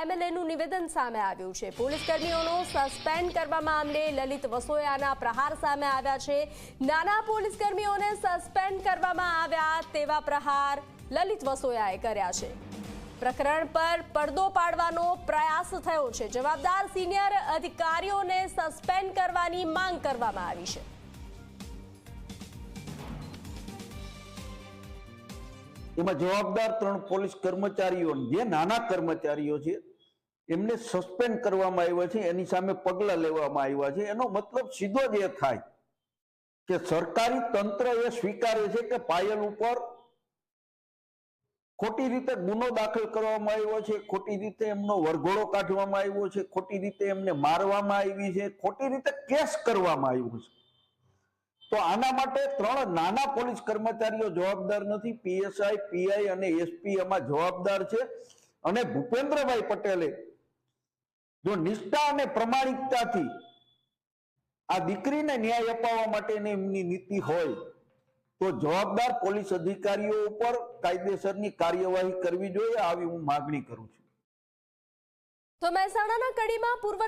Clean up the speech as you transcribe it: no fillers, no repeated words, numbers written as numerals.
એમએલએનું નિવેદન સામે આવ્યું છે। પોલીસ કર્મીઓનો સસ્પેન્ડ કરવા મામલે લલિત વસોયાના પ્રહાર સામે આવ્યા છે। નાના પોલીસ કર્મીઓને સસ્પેન્ડ કરવામાં આવ્યા તેવા પ્રહાર લલિત વસોયાએ કર્યા છે। પ્રકરણ પર પડદો પાડવાનો પ્રયાસ થયો છે। જવાબદાર સિનિયર અધિકારીઓને સસ્પેન્ડ કરવાની માંગ કરવામાં આવી છે। એમાં જવાબદાર 3 પોલીસ કર્મચારીઓ જે નાના કર્મચારીઓ છે એમને સસ્પેન્ડ કરવામાં આવ્યા છે, એની સામે પગલાં લેવામાં આવ્યા છે। એનો મતલબ સીધો જ એ થાય કે સરકારી તંત્ર એ સ્વીકારે છે કે પાયલ ઉપર ખોટી રીતે ગુનો દાખલ કરવામાં આવ્યો છે, ખોટી રીતે એમનો વરઘોડો કાઢવામાં આવ્યો છે, ખોટી રીતે એમને મારવામાં આવી છે, ખોટી રીતે કેસ કરવામાં આવ્યો છે। તો આના માટે 3 નાના પોલીસ કર્મચારીઓ જવાબદાર નથી, પીએસઆઈ, પીઆઈ અને એસપી એમાં જવાબદાર છે। અને ભૂપેન્દ્રભાઈ પટેલે જો નિષ્ઠા અને પ્રમાણિકતાથી આ દીકરીને ન્યાય અપાવવા માટેની એમની નીતિ હોય તો જવાબદાર પોલીસ અધિકારીઓ ઉપર કાયદેસરની કાર્યવાહી કરવી જોઈએ, આવી હું માગણી કરું છું। તો મહેસાણાના કડીમાં પૂર્વ